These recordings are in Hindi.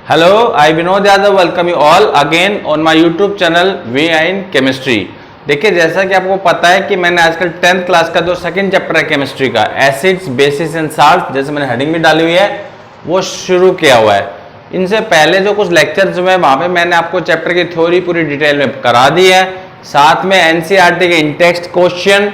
Hello, I Vinod Yadav welcome you all again on my YouTube channel we in chemistry. देखिए, जैसा कि आपको पता है कि मैंने आजकल 10th क्लास का जो सेकंड चैप्टर है केमिस्ट्री का एसिड्स बेसिस एंड साल्ट, जैसे मैंने हेडिंग भी डाली हुई है, वो शुरू किया हुआ है। इनसे पहले जो कुछ लेक्चर्स हुए वहां पे मैंने आपको चैप्टर की थ्योरी पूरी डिटेल में करा दी है, साथ में एनसीईआरटी के इंटेक्स्ट क्वेश्चन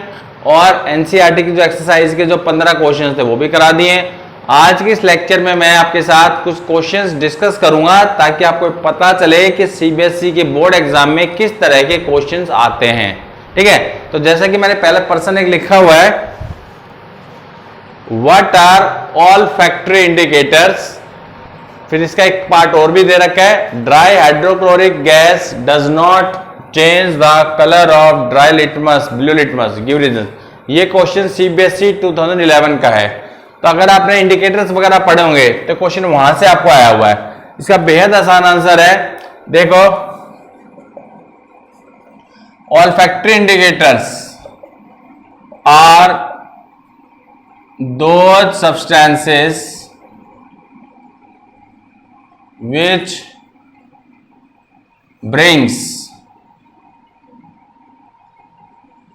और एनसीईआरटी की जो एक्सरसाइज के जो 15 क्वेश्चन थे वो भी करा दिए। आज के इस लेक्चर में मैं आपके साथ कुछ क्वेश्चंस डिस्कस करूंगा ताकि आपको पता चले कि सीबीएसई के बोर्ड एग्जाम में किस तरह के क्वेश्चंस आते हैं। ठीक है, तो जैसा कि मैंने पहले पर्सन एक लिखा हुआ है, what are olfactory indicators. फिर इसका एक पार्ट और भी दे रखा है, dry hydrochloric gas does not change the colour of dry litmus blue litmus, give reason. ये क्वेश्चन सीबीएसई 2011 का है। तो अगर आपने इंडिकेटर्स वगैरह पढ़े होंगे तो क्वेश्चन वहां से आपको आया हुआ है। इसका बेहद आसान आंसर है, देखो, olfactory indicators are those substances which brings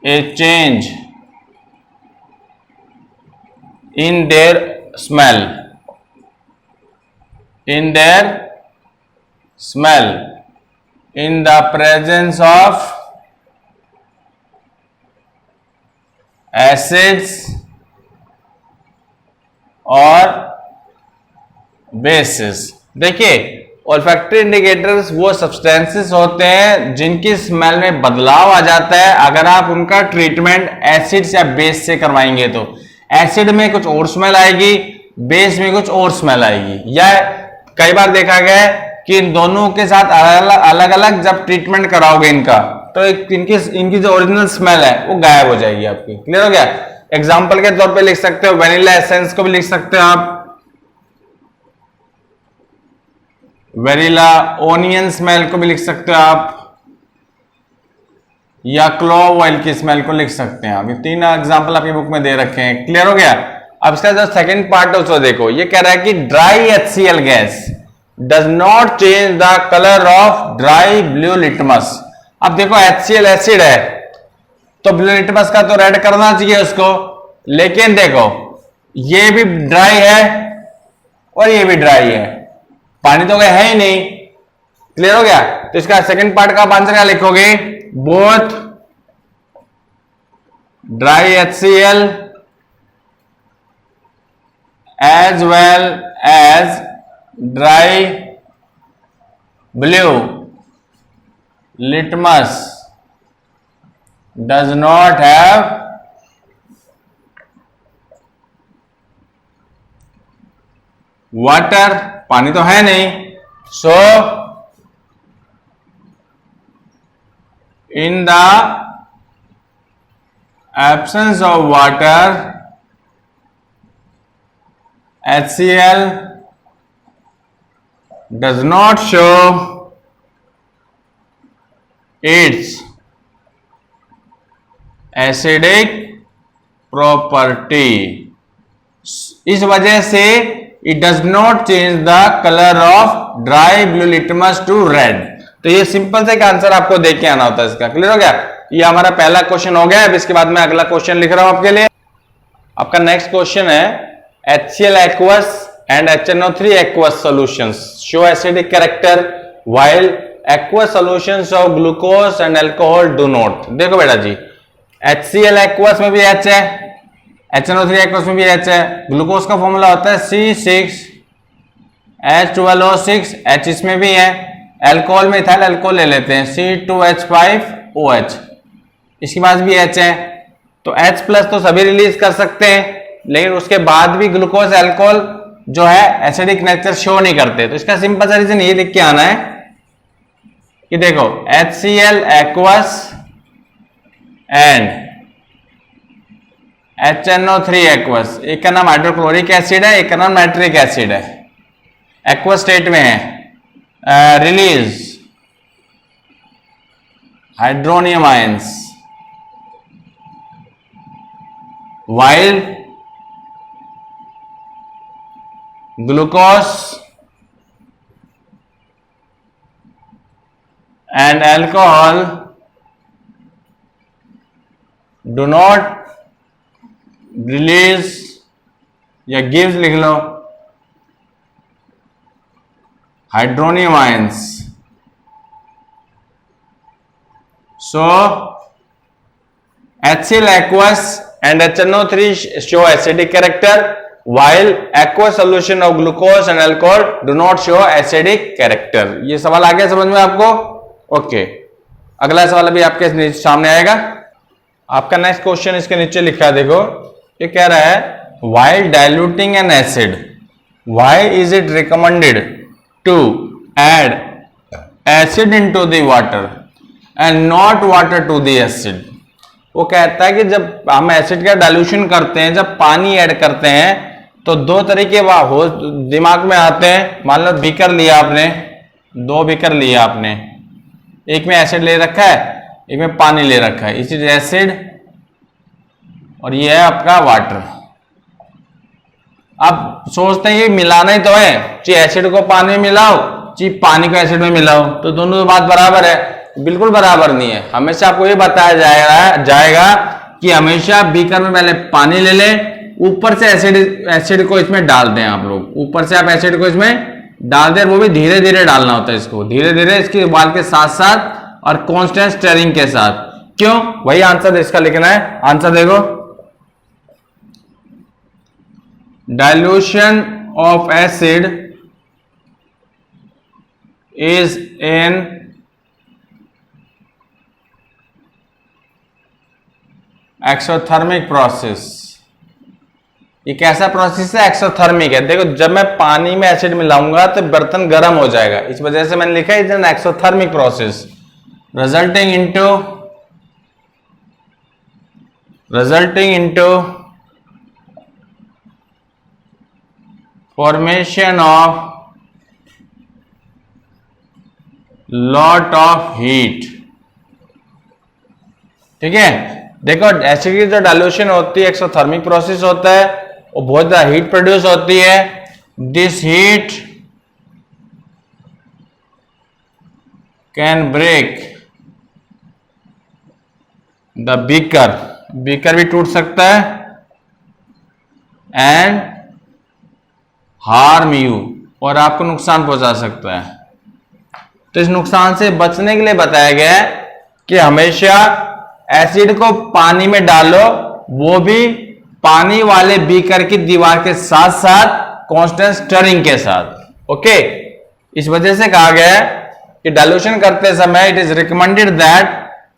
a change in their smell, in the presence of acids और bases। देखिए, ऑल्फैक्टरी इंडिकेटर्स वो सब्सटेंसेस होते हैं जिनकी स्मेल में बदलाव आ जाता है अगर आप उनका ट्रीटमेंट एसिड्स या बेस से करवाएंगे। तो एसिड में कुछ और स्मेल आएगी, बेस में कुछ और स्मेल आएगी, या कई बार देखा गया है कि इन दोनों के साथ अलग अलग जब ट्रीटमेंट कराओगे इनका, तो इनकी जो ओरिजिनल स्मेल है वो गायब हो जाएगी आपकी। क्लियर हो गया? एग्जाम्पल के तौर पे लिख सकते हो वेनिला एसेंस को भी लिख सकते हो आप, वेनिला ओनियन स्मेल को भी लिख सकते हो आप, या क्लोव ऑयल की स्मेल को लिख सकते हैं आप। ये 3 एग्जांपल आपकी बुक में दे रखे हैं। क्लियर हो गया? अब इसका जो सेकंड पार्ट है उसको देखो, ये कह रहा है कि dry HCl gas does not change the colour of dry blue litmus. अब देखो, HCl एसिड है तो ब्लू लिटमस का तो रेड करना चाहिए उसको, लेकिन देखो ये भी ड्राई है और ये भी ड्राई है, पानी तो है ही नहीं। क्लियर हो गया? तो इसका सेकंड पार्ट का आप आंसर क्या लिखोगे? Both dry HCl as well as dry blue litmus does not have water, पानी तो है नहीं, so in the absence of water HCl does not show its acidic property। इस वजह से it does not change the color of dry blue litmus to red। तो ये सिंपल से एक आंसर आपको देख के आना होता है इसका। क्लियर हो गया? ये हमारा पहला क्वेश्चन हो गया। अब इसके बाद मैं अगला क्वेश्चन लिख रहा हूं आपके लिए। आपका नेक्स्ट क्वेश्चन है, HCl aqueous and HNO3 aqueous solutions show acidic character while aqueous solutions of glucose and alcohol do not। देखो बेटा जी, HCl aqueous में भी H है, HNO3 aqueous में भी H है। ग्लूकोज का फॉर्मूला होता है C6H12O6, H इसमें भी है। अल्कोहल में इथाइल अल्कोहल ले लेते हैं, C2H5OH, इसके पास भी H है। तो H प्लस तो सभी रिलीज कर सकते हैं, लेकिन उसके बाद भी ग्लूकोज अल्कोहल जो है एसिडिक नेचर शो नहीं करते। तो इसका सिंपल सा रीजन ये लिख के आना है कि देखो, HCl aqueous and HNO3 aqueous, एक का नाम हाइड्रोक्लोरिक एसिड है, एक का नाम नाइट्रिक एसिड है, एक्वस स्टेट में है। Release hydronium ions while glucose and alcohol do not release या गिव्स लिख लो hydronium ions. So HCl aqueous and HNO3 show acidic character while aqueous solution of glucose and alcohol do not show acidic character. ये सवाल आ गया समझ में आपको? ओके. अगला सवाल अभी आपके सामने आएगा. आपका नेक्स्ट क्वेश्चन इसके नीचे लिखा है, देखो ये कह रहा है while diluting an acid why is it recommended to add acid into the water and not water to the acid. वो कहता है कि जब हम एसिड का डाइल्यूशन करते हैं, जब पानी ऐड करते हैं, तो दो तरीके हो दिमाग में आते हैं. मान लो बीकर लिया आपने, 2 बीकर लिया आपने, एक में एसिड ले रखा है, एक में पानी ले रखा है. इसी एसिड और ये है आपका वाटर. अब सोचते हैं ये मिलाना ही तो है, चाहे एसिड को पानी में मिलाओ चाहे पानी को एसिड में मिलाओ, तो दोनों तो बात बराबर है. बिल्कुल बराबर नहीं है. हमेशा आपको ये बताया जाएगा कि हमेशा बीकर में पहले पानी ले लें, ऊपर से एसिड को इसमें डाल दें. आप लोग ऊपर से आप एसिड को इसमें डाल दें, वो भी धीरे धीरे डालना होता है. इसको धीरे धीरे इसकी उबाल के साथ साथ और कांस्टेंट स्टीयरिंग के साथ. क्यों? वही आंसर इसका लिखना है. आंसर देखो, dilution of acid is in exothermic process. ये कैसा प्रोसेस है? एक्सोथर्मिक है. देखो जब मैं पानी में एसिड मिलाऊंगा तो बर्तन गर्म हो जाएगा, इस वजह से मैंने लिखा है is an exothermic process resulting into formation of lot of heat. ठीक है. देखो एसिड की जो डाइल्यूशन होती है एक्सोथर्मिक प्रोसेस होता है, वो बहुत ज्यादा हीट प्रोड्यूस होती है. This heat can break the beaker. Beaker भी टूट सकता है. एंड हार्म यू, और आपको नुकसान पहुंचा सकता है. तो इस नुकसान से बचने के लिए बताया गया है कि हमेशा एसिड को पानी में डालो, वो भी पानी वाले बीकर की दीवार के साथ साथ कांस्टेंट स्टीयरिंग के साथ. ओके. इस वजह से कहा गया है कि डाइल्यूशन करते समय it is recommended that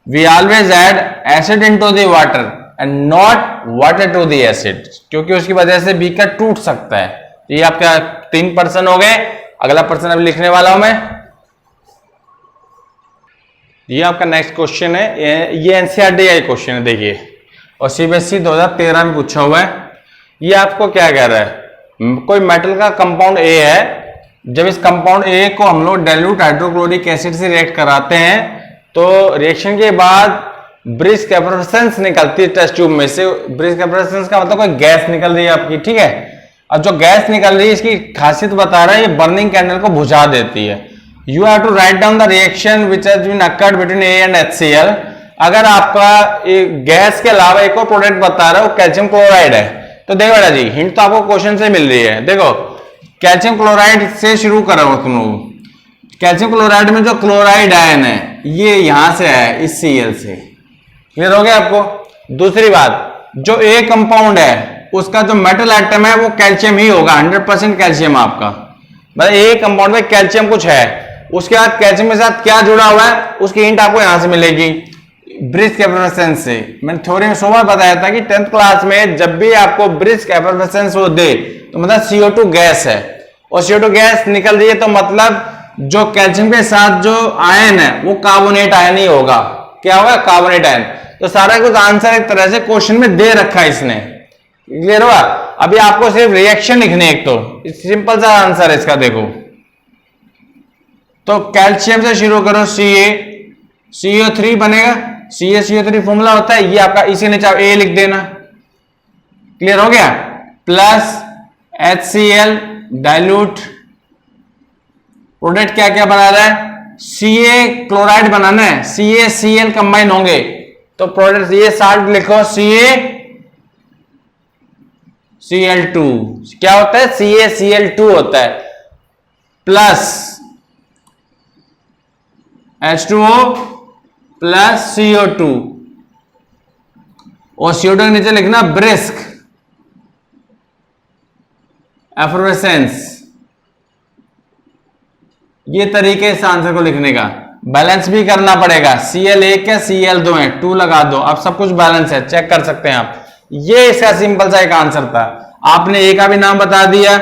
we always add acid into the water and not water to the acid, क्योंकि उसकी वजह से बीकर टूट सकता है. ये आपका 3% हो गए. अगला पर्सन अभी लिखने वाला हूं मैं. ये आपका नेक्स्ट क्वेश्चन है. ये एनसीईआरटी का क्वेश्चन है, देखिए, और सीबीएसई 2013 में पूछा हुआ है. ये आपको क्या कह रहा है? कोई मेटल का कंपाउंड ए है. जब इस कंपाउंड ए को हम लोग डाइल्यूट हाइड्रोक्लोरिक एसिड से रिएक्ट कराते हैं, तो रिएक्शन के बाद ब्रिस्क एफरवेसेंस निकलती है टेस्ट ट्यूब में से. ब्रिस्क एफरवेसेंस का मतलब कोई गैस निकल रही है आपकी. ठीक है. अब जो गैस निकल रही है इसकी खासियत बता रहा है, ये बर्निंग कैंडल को बुझा देती है. You have to write down the reaction which has been occurred between A and HCl. अगर आपका गैस के अलावा एक और प्रोडक्ट बता रहा है वो कैल्शियम क्लोराइड है, तो देखो बेटा जी, हिंट तो आपको क्वेश्चन से मिल रही है. देखो कैल्शियम क्लोराइड से शुरू करो तुम लोग. कैल्शियम क्लोराइड में जो क्लोराइड आयन है ये यहां से है, इस Cl से. क्लियर हो गया आपको? दूसरी बात, जो ए कंपाउंड है उसका जो मेटल एटम है वो कैल्शियम ही होगा. 100% कैल्शियम आपका, मतलब ए कंपाउंड में कैल्शियम कुछ है. उसके बाद कैल्शियम के साथ क्या जुड़ा हुआ है उसकी हिंट आपको यहां से मिलेगी, ब्रिस्क एफरवेसेंस से. मैंने थ्योरी में सुबह बताया था कि 10th क्लास में जब भी आपको ब्रिस्क एफरवेसेंस वो दे तो मतलब CO2 गैस है, और CO2 गैस निकल रही है तो मतलब जो कैल्शियम के साथ जो आयन है वो कार्बोनेट आयन ही होगा. क्या होगा? Carbonate ion. तो सारा कुछ आंसर एक तरह से क्वेश्चन में दे रखा है इसने. क्लियर हुआ? अभी आपको सिर्फ रिएक्शन लिखने, एक तो सिंपल सा आंसर है इसका. देखो तो कैल्शियम से शुरू करो, CO3 बनेगा. CO3 फॉर्मूला होता है ये आपका, इसी नीचे आप A लिख देना. क्लियर हो गया? प्लस HCl डाइल्यूट प्रोडक्ट क्या क्या बना रहा है? Ca क्लोराइड बनाना है, CaCl कंबाइन होंगे, तो प्रोडक्ट ये साल्ट लिखो CaCl2। क्या होता है? CaCl2 होता है, प्लस H2O प्लस CO2, और CO2 के नीचे लिखना ब्रिस्क एफ्लोरेसेंस। ये तरीके इस आंसर को लिखने का। बैलेंस भी करना पड़ेगा, Cl1 है Cl2 है, 2 लगा दो, अब सब कुछ बैलेंस है, चेक कर सकते हैं आप। ये इसका सिंपल सा एक आंसर था। आपने ए का भी नाम बता दिया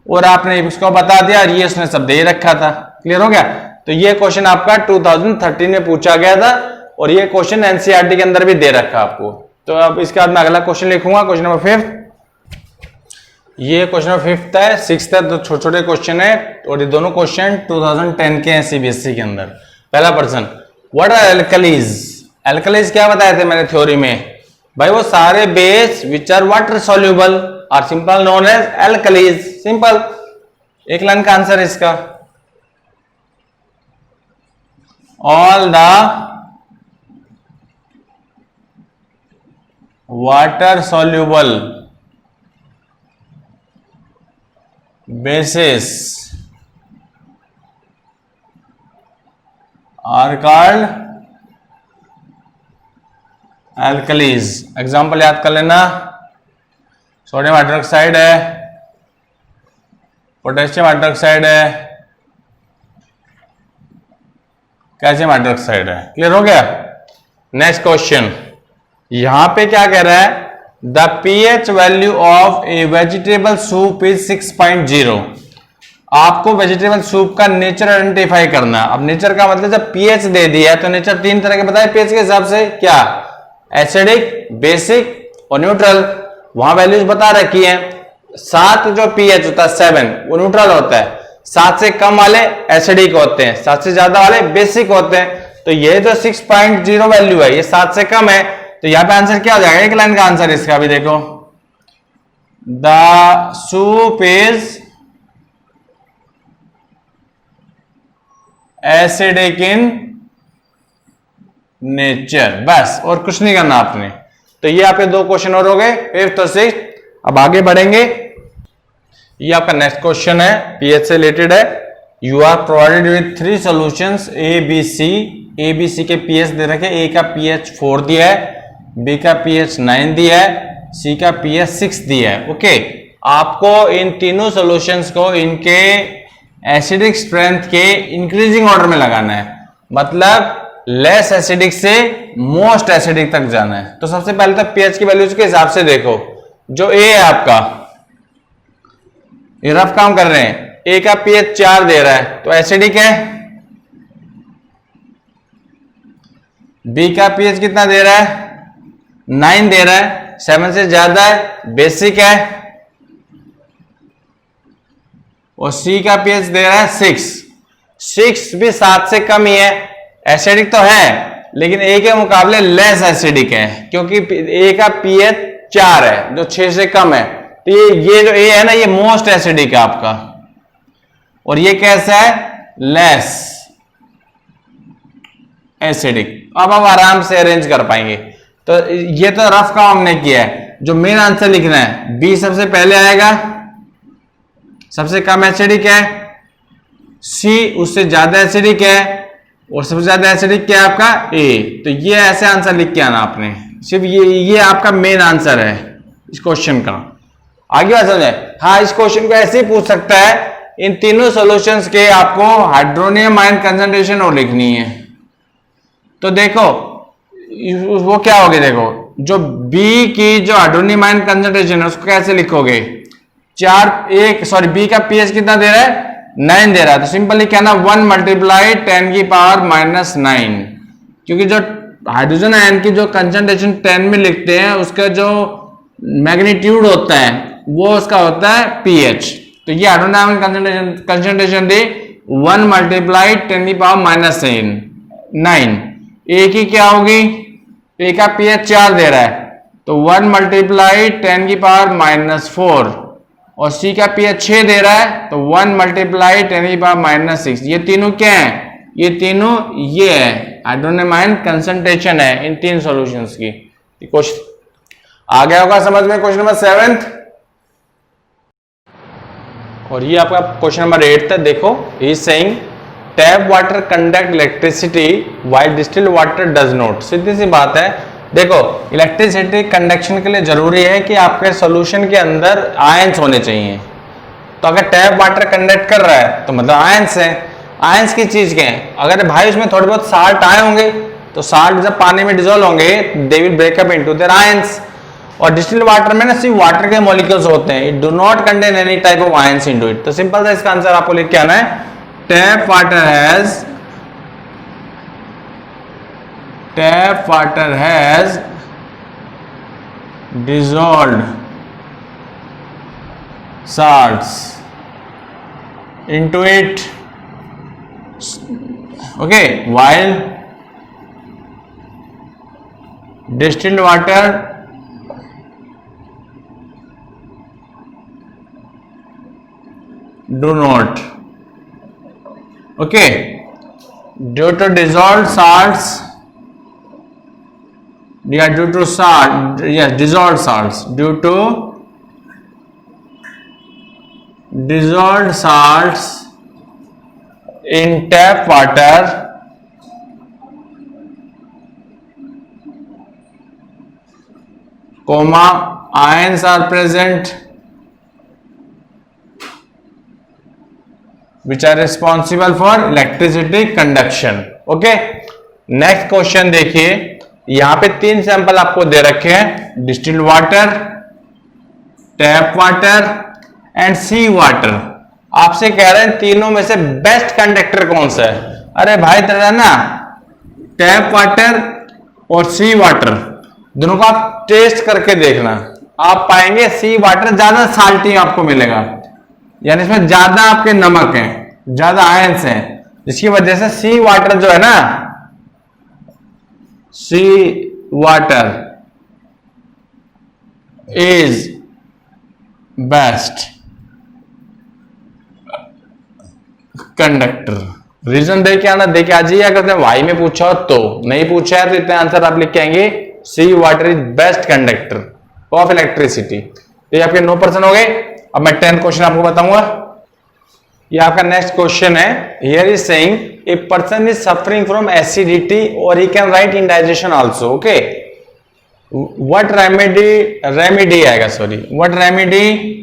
और आपने इसको बता दिया, और ये उसने सब दे रखा था। क्लियर हो गया? तो ये क्वेश्चन आपका 2013 में पूछा गया था, और ये क्वेश्चन एनसीईआरटी के अंदर भी दे रखा आपको। तो अब इसके बाद मैं अगला क्वेश्चन लिखूंगा, क्वेश्चन नंबर 5। ये क्वेश्चन नंबर 5 है, 6 है, तो छोटे छोटे क्वेश्चन है, और ये दोनों क्वेश्चन 2010 के हैं सीबीएसई के अंदर। पहला person, what are alkalis? Alkalis क्या बताए थे मैंने थ्योरी में? भाई वो सारे base which are water soluble are simple known as alkalis. Simple, एक लाइन का आंसर है इसका। All the water soluble bases are called alkalis। Example याद कर लेना, सोडियम हाइड्रोक्साइड है, पोटेशियम हाइड्रोक्साइड है, कैल्शियम हाइड्रोक्साइड है। क्लियर हो गया? नेक्स्ट क्वेश्चन, यहां पे क्या कह रहा है? The pH value of A vegetable soup is 6.0। आपको वेजिटेबल सूप का नेचर आइडेंटिफाई करना। अब नेचर का मतलब जब पीएच दे दिया है तो नेचर 3 तरह के बताए पीएच के हिसाब से, क्या? एसिडिक, बेसिक और न्यूट्रल। वहां वैल्यूज बता रखी है। 7 जो पीएच होता है 7 वो न्यूट्रल होता है, 7 से कम वाले एसिडिक होते हैं, 7 से ज्यादा वाले बेसिक होते हैं। तो ये जो 6.0 वैल्यू है ये 7 से कम है, तो यहां पे आंसर क्या हो जाएगा? एक लाइन का आंसर इसका भी देखो, the soup is acidic in nature. बस, और कुछ नहीं करना आपने। तो ये आपके 2 क्वेश्चन और हो गए, 5th और 6th। अब आगे बढ़ेंगे। ये आपका नेक्स्ट क्वेश्चन है, पीएच से रिलेटेड है। You are provided with 3 solutions A B C. A B C के पीएच दे रखे, ए का पीएच 4 दिया है, बी का पीएच 9 दिया है, सी का पीएच 6 दिया है। ओके, आपको इन तीनों सॉल्यूशंस को इनके एसिडिक स्ट्रेंथ के इंक्रीजिंग ऑर्डर में लगाना है, मतलब लेस एसिडिक से मोस्ट एसिडिक तक जाना है। तो सबसे पहले तो पीएच की वैल्यूज के हिसाब से देखो, जो ए है आपका, ये रफ काम कर रहे हैं, ए का पीएच 4 दे रहा है तो एसिडिक है। बी का पीएच कितना दे रहा है? 9 दे रहा है, 7 से ज्यादा है, बेसिक है। और सी का पीएच दे रहा है 6 भी 7 से कम ही है, एसिडिक तो है लेकिन ए के मुकाबले लेस एसिडिक है, क्योंकि ए का पीएच 4 है जो 6 से कम है। तो ये जो ए है ना, ये मोस्ट एसिडिक है आपका, और ये कैसा है? Less acidic. अब हम आराम से अरेंज कर पाएंगे। तो ये तो रफ काम हमने किया है। जो मेन आंसर लिखना है, बी सबसे पहले आएगा, सबसे कम एसिडिक है, सी उससे ज्यादा एसिडिक है, और सबसे ज्यादा एसिडिक क्या है आपका? ए। तो ये ऐसे आंसर लिख के आना आपने, सिर्फ ये आपका मेन आंसर है इस क्वेश्चन का। आगे बात समझे? हाँ, इस क्वेश्चन को ऐसे ही पूछ सकता है, इन तीनों सॉल्यूशंस के आपको हाइड्रोनियम आयन कंसंट्रेशन और लिखनी है। तो देखो वो क्या होगी, देखो जो बी की जो हाइड्रोनियम आयन कंसंट्रेशन है उसको कैसे लिखोगे? बी का पीएच कितना दे रहा है? 9 दे रहा है, तो सिंपली क्या ना 1 मल्टीप्लाई 10 की पावर -9, क्योंकि जो हाइड्रोजन आयन की जो कंसंट्रेशन 10 में लिखते हैं उसका जो मैग्नीट्यूड होता है वो उसका होता है पीएच। तो ये हाइड्रोजन आयन कंसंट्रेशन दे 1 मल्टीप्लाई 10 की पावर -9। ए की क्या होगी? ए का पीएच 4 दे रहा है, तो 1 मल्टीप्लाई 10 की पावर -4, और सी का पीएच 6 दे रहा है तो 1 मल्टीप्लाई 10 की पावर -6। ये तीनों क्या हैं? ये तीनों ये है, हाइड्रोनियम कंसंट्रेशन है इन तीन सॉल्यूशंस की। क्वेश्चन आ गया होगा समझ में, क्वेश्चन नंबर 7। और ये आपका क्वेश्चन नंबर 8 है। देखो, he is saying tap water conduct electricity while distilled water does not. सीधी सी बात है, देखो इलेक्ट्रिसिटी कंडक्शन के लिए जरूरी है कि आपके सॉल्यूशन के अंदर आयंस होने चाहिए। तो अगर टैप वाटर कंडक्ट कर रहा है तो मतलब आयंस है। आयंस की चीज क्या है, अगर भाई उसमें थोड़े बहुत साल्ट आए होंगे तो साल्ट जब पानी में डिजोल्व होंगे they will break up into their ions. और डिस्टिल्ड वाटर में ना सिर्फ वाटर के मॉलिक्यूल्स होते हैं, it do not contain any type of ions into it. तो सिंपल सा इसका आंसर आपको लिख के आना है, tap water has dissolved salts into it, okay, while distilled water do not, okay, due to dissolved salts, yeah, due to salt, yes, dissolved salts, due to dissolved salts in tap water, comma, ions are present which are responsible for electricity conduction, okay। Next question देखिए, यहां पे 3 सैंपल आपको दे रखे हैं, distilled water, tap water and sea water. आपसे कह रहे हैं तीनों में से बेस्ट कंडक्टर कौन सा है। अरे भाई तेरा ना टैप वाटर और सी वाटर दोनों को आप टेस्ट करके देखना, आप पाएंगे सी वाटर ज्यादा साल्टी आपको मिलेगा, यानी इसमें ज्यादा आपके नमक हैं, ज्यादा आयंस हैं, जिसकी वजह से सी वाटर जो है ना, sea water is best conductor. Reason दे के आना, दे के आ जाइए। अगर वाई में पूछा तो, नहीं पूछा है तो इतने आंसर आप लिख के आएंगे, sea water is best conductor of electricity. तो ये आपके 9% हो गए। अब मैं 10th क्वेश्चन आपको बताऊंगा। ये आपका नेक्स्ट क्वेश्चन है, here is saying a person is suffering from acidity और he can right indigestion also, okay. What remedy आएगा, sorry, what remedy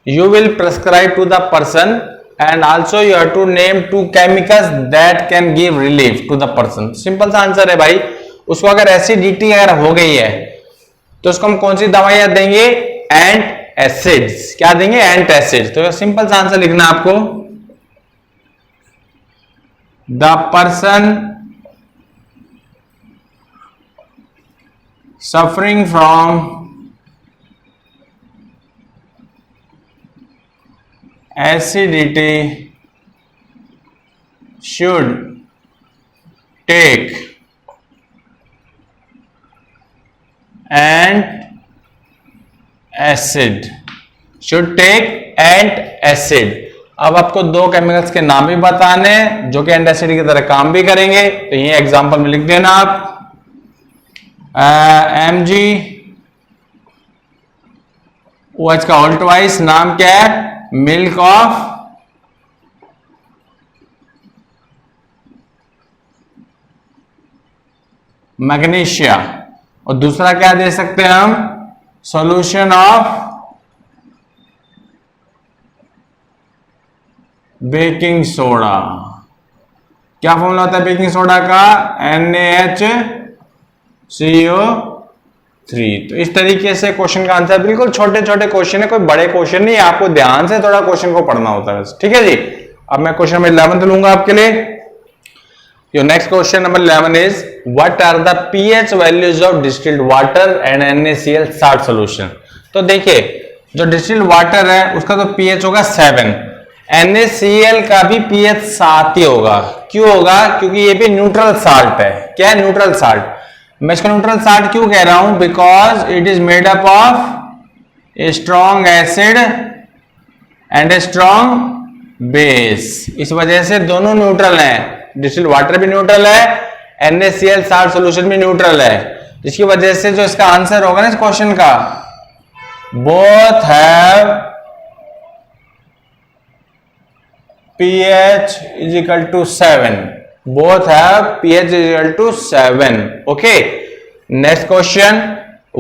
you will prescribe to the person and also you have to name 2 chemicals that can give relief to the person। Simple सा आंसर है भाई, उसको अगर एसिडिटी अगर हो गई है तो उसको हम कौन सी दवाइयां देंगे, एंट एसिड्स। क्या देंगे, एंट एसिड्स। तो सिंपल सा आंसर लिखना आपको, the person suffering from acidity should take antacid, should take antacid। अब आपको 2 केमिकल्स के नाम भी बताने जो कि एंटासिड की तरह काम भी करेंगे, तो ये एग्जांपल में लिख देना आप, Mg OH का ऑल ट्वाइस, नाम क्या है, मिल्क ऑफ मैग्नीशिया। और दूसरा क्या दे सकते हैं हम, सॉल्यूशन ऑफ बेकिंग सोडा। क्या फॉर्मूला होता है बेकिंग सोडा का, NaHCO3। तो इस तरीके से क्वेश्चन का आंसर, बिल्कुल छोटे छोटे क्वेश्चन है, कोई बड़े क्वेश्चन नहीं, आपको ध्यान से थोड़ा क्वेश्चन को पढ़ना होता है, ठीक है जी। अब मैं क्वेश्चन नंबर 11 लूंगा आपके लिए। Your next question number 11 is what are the pH values of distilled water and NaCl salt solution. तो देखिए, जो डिस्टिल्ड वाटर है उसका तो पीएच होगा 7, NaCl का भी पीएच 7 ही होगा। क्यों होगा, क्योंकि ये भी न्यूट्रल साल्ट है। क्या है, न्यूट्रल साल्ट। मैं इसको न्यूट्रल साल्ट क्यों कह रहा हूं, because it is made up of a strong acid and a strong base, इस वजह से दोनों न्यूट्रल हैं, डिस्टिल्ड वाटर भी न्यूट्रल है, NaCl साल्ट सॉल्यूशन भी न्यूट्रल है, जिसकी वजह से जो इसका आंसर होगा ना इस क्वेश्चन का, both have pH is equal to 7, both have pH is equal to 7. Okay, next question,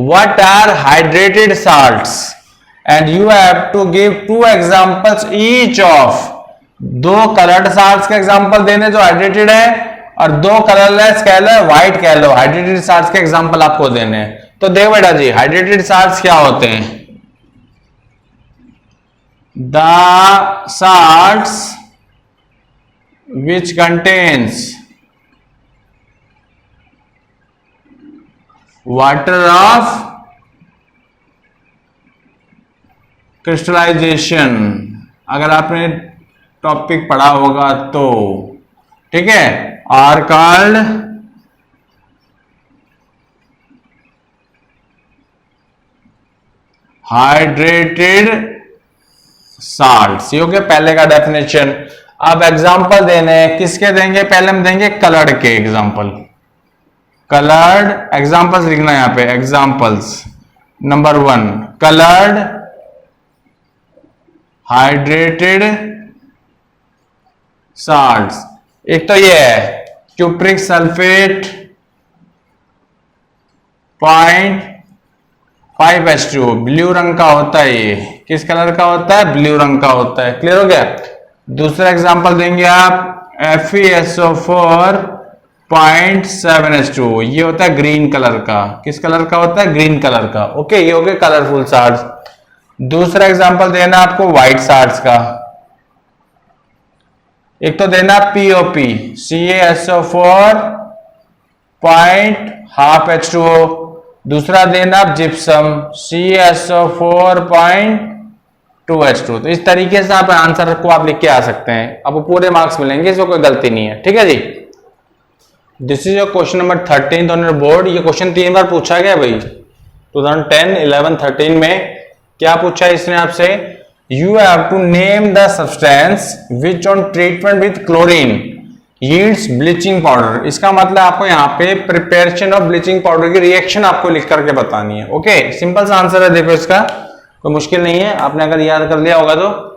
what are hydrated salts and you have to give two examples each of, दो कलर्ड साल्ट्स के एग्जांपल देने जो हाइड्रेटेड है और दो कलरलेस कह लो व्हाइट कह लो, हाइड्रेटेड साल्ट्स के एग्जांपल आपको देने हैं। तो देखो बेटा जी, हाइड्रेटेड साल्ट्स क्या होते हैं, the salts which contains water of crystallization, अगर आपने टॉपिक पढ़ा होगा तो, ठीक है, आर कॉल्ड हाइड्रेटेड साल्ट्स। ये हो गया पहले का डेफिनेशन। अब एग्जाम्पल देने हैं, किसके देंगे, पहले हम देंगे कलर्ड के एग्जाम्पल, कलर्ड एग्जाम्पल्स लिखना है यहां पे, examples number 1 coloured hydrated salts. एक तो ये है क्यूप्रिक सल्फेट 0.5H2O, ब्लू रंग का होता है, ये किस कलर का होता है, ब्लू रंग का होता है। क्लियर हो गया। दूसरा एग्जांपल देंगे आप FeSO4 0.7H2O, ये होता है ग्रीन कलर का, किस कलर का होता है, ग्रीन कलर का। ओके, ये हो गए कलरफुल साल्ट्स। दूसरा एग्जांपल देना आपको व्हाइट साल्ट्स का, एक तो देना POP CaSO4 0.5H2O, दूसरा देना आप जिप्सम CaSO4 0.2H2। तो इस तरीके से आप आंसर को आप लिख के आ सकते हैं, आपको पूरे मार्क्स मिलेंगे, इसमें कोई गलती नहीं है। ठीक है जी, this is your question number 13 on your board. ये क्वेश्चन 3 बार पूछा गया भाई, 2010, 11, 13 में। क्या पूछा है इसने आपसे, you have to name the substance which on treatment with chlorine yields bleaching powder. इसका मतलब आपको यहाँ पे प्रिपरेशन ऑफ ब्लीचिंग पाउडर की रिएक्शन आपको लिख करके बतानी है। ओके, सिंपल सा आंसर है, देखो इसका कोई मुश्किल नहीं है, आपने अगर याद कर लिया होगा तो।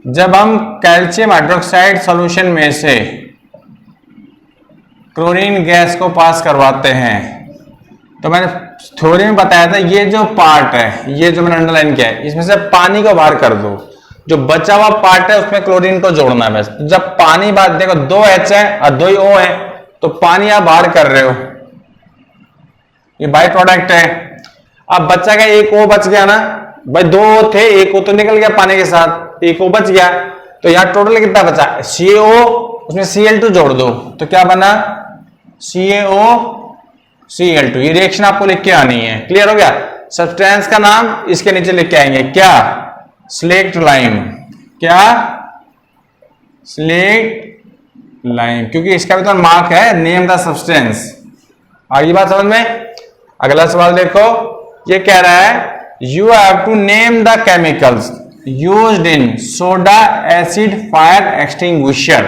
जब हम कैल्शियम हाइड्रोक्साइड सॉल्यूशन में से क्लोरीन गैस को पास करवाते हैं, तो मैंने थ्योरी में बताया था, ये जो पार्ट है, ये जो मैंने अंडरलाइन किया है, इसमें से पानी को बाहर कर दो, जो बचा हुआ पार्ट है उसमें क्लोरीन को जोड़ना है बस। जब पानी बात देखो 2H है और 2 O है, तो पानी आप बाहर कर रहे हो, ये बाई प्रोडक्ट है। अब बच्चा का 1 O बच गया ना भाई, 2 O थे, 1 O तो निकल गया पानी के साथ, 1 O बच गया, तो यहां टोटल कितना बचा, CaO, उसमें Cl2 जोड़ दो, तो क्या बना CaOCl2। ये रिएक्शन आपको लिख के आनी है। क्लियर हो गया। सब्सटेंस का नाम इसके नीचे लिख के आएंगे, क्या, स्लेक्ट लाइम, क्या, स्लेक्ट लाइम, क्योंकि इसका भी तो मार्क है, नेम द सब्सटेंस। आगे बात समझ में। अगला सवाल देखो, ये कह रहा है you have to name the chemicals used in soda acid fire extinguisher.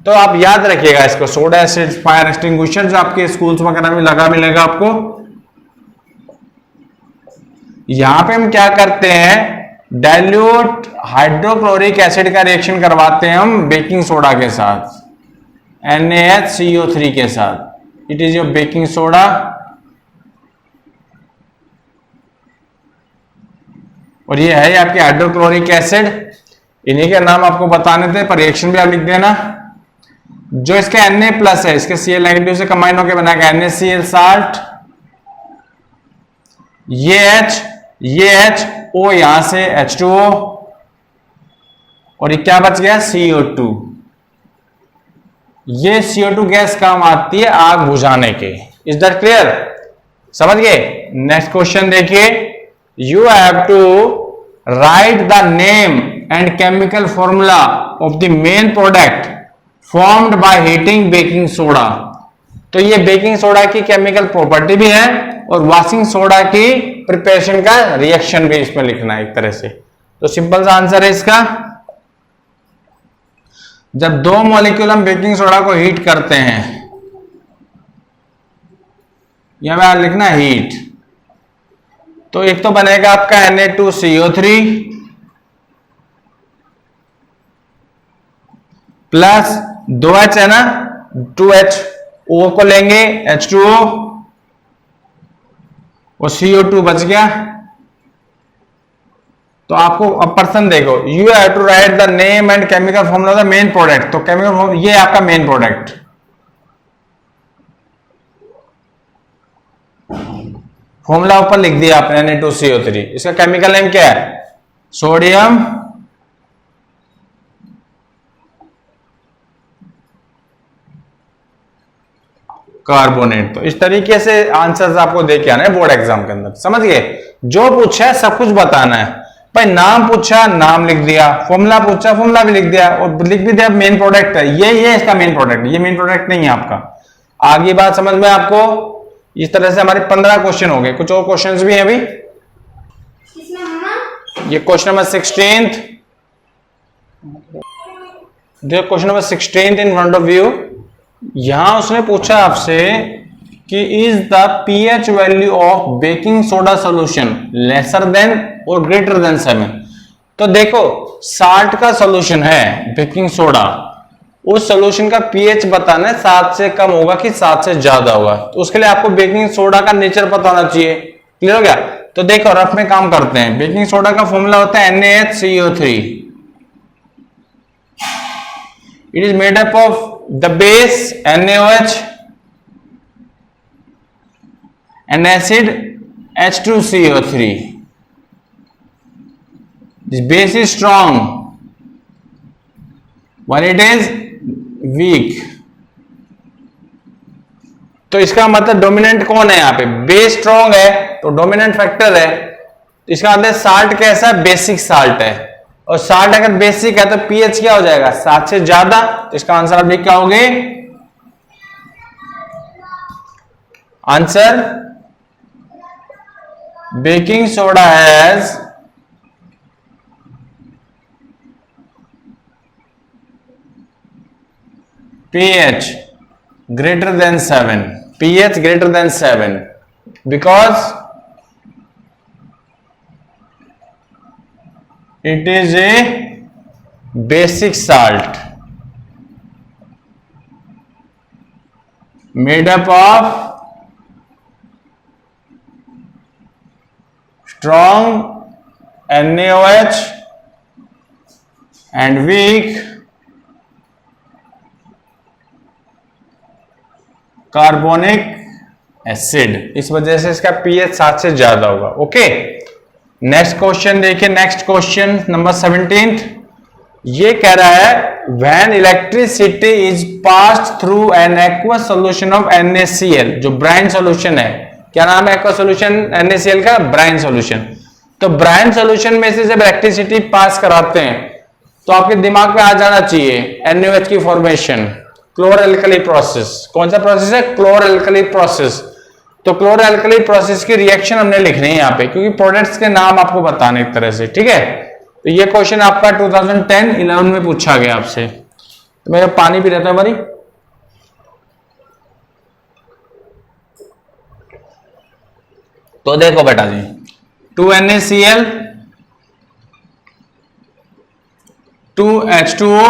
तो आप याद रखिएगा इसको, सोडा एसिड फायर एक्सटिंग्विशर जो आपके स्कूल्स वगैरह में लगा मिलेगा आपको। यहां पे हम क्या करते हैं, डाइल्यूट हाइड्रोक्लोरिक एसिड का रिएक्शन करवाते हैं हम बेकिंग सोडा के साथ, NaHCO3 के साथ। It is your baking soda, और ये है आपके हाइड्रोक्लोरिक एसिड। इन्हीं के नाम आपको बताने थे, पर रिएक्शन भी आप लिख देना। जो इसके Na+ है, इसके Cl नेगेटिव से कंबाइन होकर बनाएगा NaCl साल्ट, ये H O यहां से H2O, और ये क्या बच गया CO2। ये CO2 गैस काम आती है आग बुझाने के। इज दैट क्लियर, समझ गए। नेक्स्ट क्वेश्चन देखिए, you have to write the name and chemical formula of the main product formed by heating baking soda. तो ये बेकिंग सोडा की केमिकल प्रॉपर्टी भी है और वॉशिंग सोडा की प्रिपरेशन का रिएक्शन भी इसमें लिखना है एक तरह से। तो सिंपल सा आंसर है इसका, जब दो मॉलिक्यूल हम बेकिंग सोडा को हीट करते हैं, यहां पे लिखना हीट, तो एक तो बनेगा आपका Na2CO3 प्लस 2H है ना, 2H O को लेंगे H2O और CO2 बच गया। तो आपको अब पर्सन देखो, you have to write the name and chemical formula of the main product. तो केमिकल फॉर्मूला ये आपका मेन प्रोडक्ट, फॉर्मूला ऊपर लिख दिया आपने Na2CO3। इसका केमिकल नेम क्या है, सोडियम कार्बोनेट। तो इस तरीके से आंसर्स आपको दे के आना है बोर्ड एग्जाम के अंदर, समझ गए। जो पूछा है सब कुछ बताना है भाई, नाम पूछा नाम लिख दिया, फॉर्मूला पूछा फॉर्मूला भी लिख दिया, और लिख भी दिया मेन प्रोडक्ट है, ये इसका मेन प्रोडक्ट, ये मेन प्रोडक्ट नहीं है आपका। आगे बात समझ में आपको। इस तरह से हमारे 15 क्वेश्चन हो गए, कुछ और क्वेश्चंस भी हैं अभी। ये क्वेश्चन नंबर 16, देखो question number 16 in front of you. यहां उसने पूछा आपसे कि is the pH value of baking soda solution lesser than और ग्रेटर देन 7। तो देखो साल्ट का सॉल्यूशन है बेकिंग सोडा, उस सॉल्यूशन का पीएच बताना है, 7 से कम होगा कि 7 से ज्यादा होगा। तो उसके लिए आपको बेकिंग सोडा का नेचर पता होना चाहिए। क्लियर हो गया। तो देखो रफ में काम करते हैं। बेकिंग सोडा का फॉर्मूला होता है NaHCO3। It is made up of the base NaOH and acid H2CO3. This base is strong while it is weak. तो इसका मतलब डोमिनेंट कौन है यहाँ पे, बेस स्ट्रॉन्ग है तो डोमिनेंट फैक्टर है। इसका मतलब साल्ट कैसा है, बेसिक साल्ट है, और साल्ट अगर बेसिक है तो पीएच क्या हो जाएगा, 7 से ज्यादा। तो इसका आंसर आप लिख क्या होगे, answer baking soda has pH greater than 7, pH greater than 7 because it is a basic salt made up of strong NaOH and weak carbonic acid. इस वजह से इसका पीएच 7 से ज्यादा होगा। ओके, नेक्स्ट क्वेश्चन देखिए। नेक्स्ट क्वेश्चन नंबर 17, ये कह रहा है when electricity is passed through an aqueous solution of NaCl, जो ब्राइन सॉल्यूशन है। क्या नाम है एक्वस सॉल्यूशन NaCl का, ब्राइन सॉल्यूशन। तो ब्राइन सॉल्यूशन में से जब इलेक्ट्रिसिटी पास कराते हैं तो आपके दिमाग में आ जाना चाहिए NaOH की फॉर्मेशन, क्लोरोएल्कली प्रोसेस। कौन सा प्रोसेस है, क्लोरोएल्कली प्रोसेस। तो क्लोरोएल्कली प्रोसेस की रिएक्शन हमने लिखनी है यहाँ पे, क्योंकि प्रोडक्ट्स के नाम आपको बताने एक तरह से। ठीक है, तो ये क्वेश्चन आपका 2010-11 में पूछा गया आपसे। तो मेरा पानी पी रहता है भाई। तो देखो बेटा जी, 2NaCl 2H2O,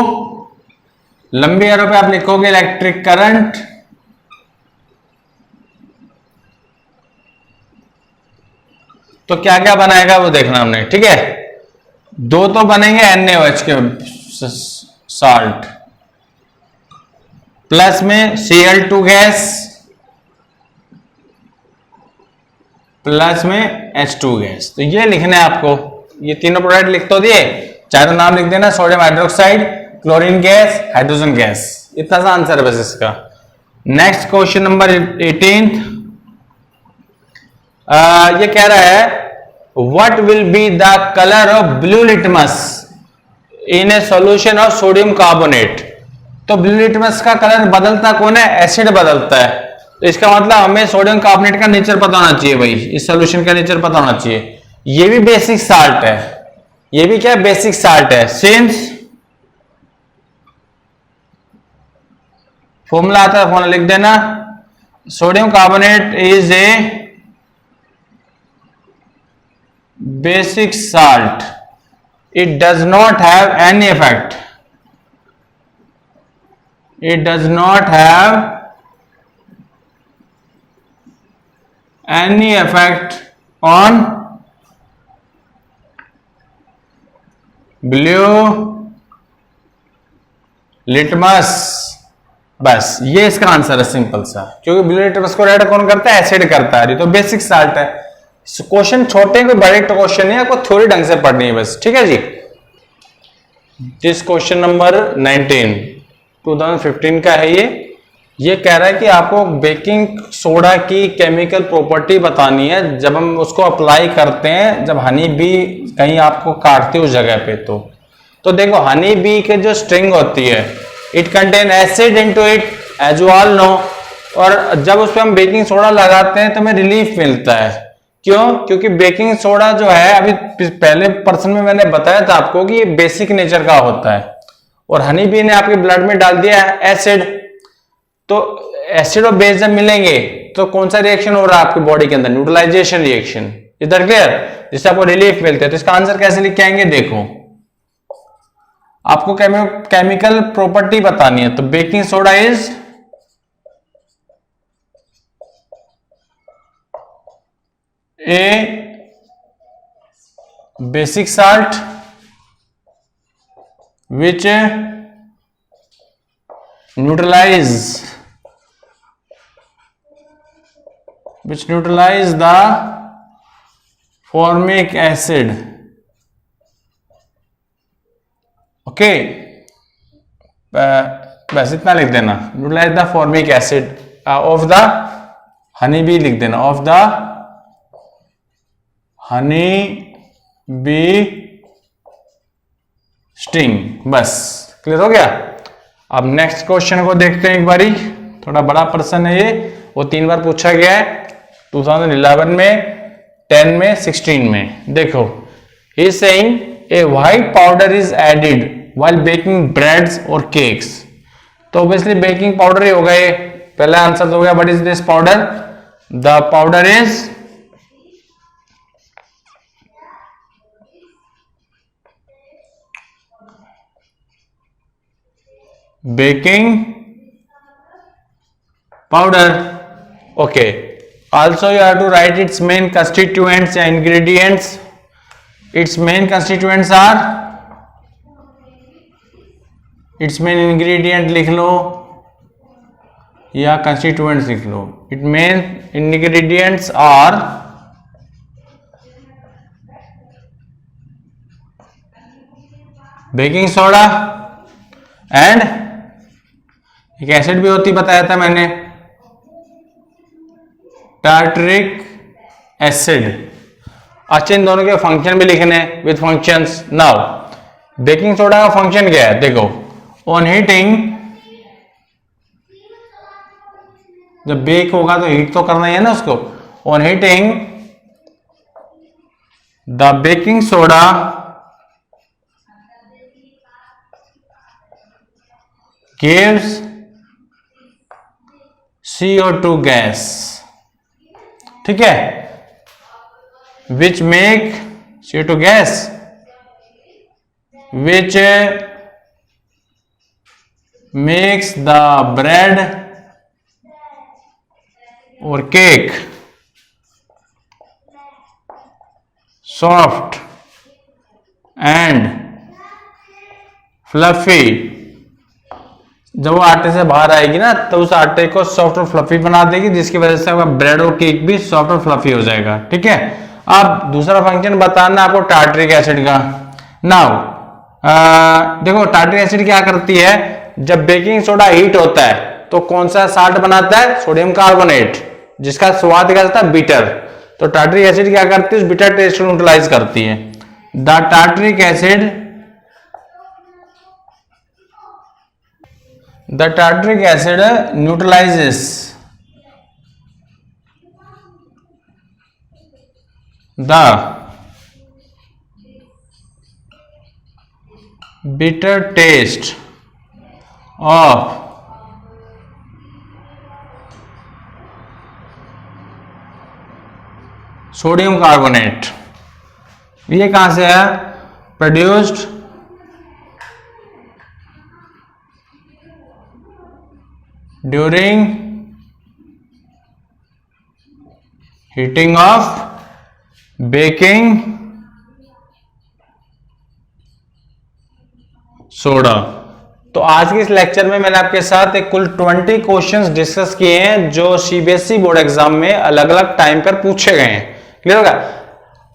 लंबी एरो पे आप लिखोगे इलेक्ट्रिक करंट, तो क्या क्या बनाएगा वो देखना हमने। ठीक है, दो तो बनेंगे NaOH के साल्ट, प्लस में Cl2 गैस, प्लस में H2 गैस। तो ये लिखना है आपको, ये तीनों प्रोडक्ट लिख तो दिए, चाहे तो नाम लिख देना, sodium hydroxide, chlorine gas, hydrogen gas. इतना सा आंसर है बस इसका। नेक्स्ट क्वेश्चन नंबर 18, ये कह रहा है what will be the colour of blue litmus in A solution of sodium carbonate. तो ब्लू लिटमस का कलर बदलता कौन है, एसिड बदलता है। तो इसका मतलब हमें सोडियम कार्बोनेट का नेचर पता होना चाहिए भाई, इस सॉल्यूशन का नेचर पता होना चाहिए। ये भी बेसिक साल्ट है, ये भी क्या बेसिक साल्ट है। सिंस फॉर्मूला आता है, फॉर्मूला लिख देना। Sodium carbonate is a basic salt, it does not have any effect, it does not have any effect on blue litmus। बस ये इसका आंसर है, सिंपल सा, क्योंकि ब्लू लिटमस को रेड कौन करता है, एसिड करता है। तो बेसिक साल्ट है। क्वेश्चन छोटे कोई बड़े क्वेश्चन नहीं है, आपको थ्योरी ढंग से पढ़नी है बस, ठीक है जी। दिस क्वेश्चन नंबर 19 2015 का है ये कह रहा है कि आपको बेकिंग सोडा की केमिकल प्रॉपर्टी बतानी है जब हम उसको अप्लाई करते हैं, जब हनी बी कहीं आपको काटती है उस जगह पे। तो देखो हनी बी के जो स्ट्रिंग होती है, it contain acid into it as you all know, और जब उस पर हम बेकिंग सोडा लगाते हैं तो हमें रिलीफ मिलता है। क्यों? क्योंकि बेकिंग सोडा जो है, अभी पहले पर्सन में मैंने बताया था आपको कि ये बेसिक नेचर का होता है, और हनी बी ने आपके ब्लड में डाल दिया है एसिड। तो एसिड और बेस जब मिलेंगे तो कौन सा रिएक्शन हो रहा है आपकी बॉडी के अंदर, न्यूट्रलाइजेशन रिएक्शन। इधर क्लियर, जिससे आपको रिलीफ मिलते हैं। तो इसका आंसर कैसे लिख के आएंगे, देखो आपको केमिकल प्रॉपर्टी बतानी है। तो baking soda is a basic salt which neutralize the formic acid। Okay, बस इतना लिख देना, neutralize the formic acid of the honey bee, लिख देना of the honey bee sting. बस क्लियर हो गया। अब नेक्स्ट क्वेश्चन को देखते हैं एक बारी, थोड़ा बड़ा प्रश्न है ये, वो 3 बार पूछा गया है 2011 में, 10 में, 16 में। देखो, he is saying a white powder is added while baking breads or cakes। तो ऑब्वियसली बेकिंग पाउडर ही होगा ये, पहला आंसर तो हो गया। What is this powder? The powder is baking powder। okay, also you have to write its main constituents and ingredients। its main constituents are, its main ingredient लिख लो या constituents लिख लो। its main ingredients are baking soda and एक एसिड भी होती, बताया था मैंने, टार्टरिक एसिड। अच्छा, इन दोनों के फंक्शन भी लिखने with functions. Now baking soda का फंक्शन क्या है, देखो, ऑन हीटिंग, जब बेक होगा तो हीट तो करना ही है ना उसको। On heating the baking soda gives CO2 gas, ठीक है, which make CO2 gas which makes the bread or cake soft and fluffy। जब वो आटे से बाहर आएगी ना, तो उस आटे को सॉफ्ट और फ्लफी बना देगी, जिसकी वजह से आपका ब्रेड और केक भी सॉफ्ट और फ्लफी हो जाएगा, ठीक है। अब दूसरा फंक्शन बताना आपको टार्टरिक एसिड का। नाउ देखो, टार्टरिक एसिड क्या करती है, जब बेकिंग सोडा हीट होता है तो कौन सा साल्ट बनाता है, सोडियम कार्बोनेट, जिसका स्वाद क्या होता है, बिटर। तो टार्टरिक एसिड क्या करती है, उस बिटर टेस्ट को न्यूट्रलाइज करती है। The tartaric acid The tartaric acid neutralizes the bitter taste of sodium carbonate, ये कहां से है? Produced during heating of baking soda. तो आज के इस लेक्चर में मैंने आपके साथ एक कुल 20 क्वेश्चंस डिस्कस किए हैं जो सीबीएसई बोर्ड एग्जाम में अलग अलग टाइम पर पूछे गए हैं। क्लियर होगा?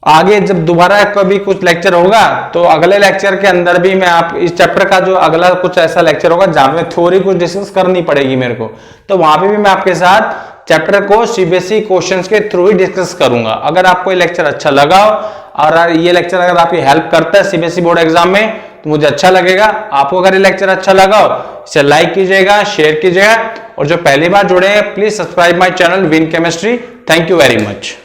आगे जब दोबारा कभी कुछ लेक्चर होगा तो अगले लेक्चर के अंदर भी मैं आप इस चैप्टर का जो अगला कुछ ऐसा लेक्चर होगा जहां में थ्योरी कुछ डिस्कस करनी पड़ेगी मेरे को, तो वहां पे भी मैं आपके साथ चैप्टर को सीबीएसई क्वेश्चंस के थ्रू ही डिस्कस करूंगा। अगर आपको ये लेक्चर अच्छा लगा और ये लेक्चर अगर आपकी हेल्प करता है सीबीएसई बोर्ड एग्जाम में तो मुझे अच्छा लगेगा। आपको अगर ये लेक्चर अच्छा लगा हो इसे लाइक कीजिएगा, शेयर कीजिएगा, और जो पहली बार जुड़े हैं please subscribe my channel win chemistry. Thank you very much.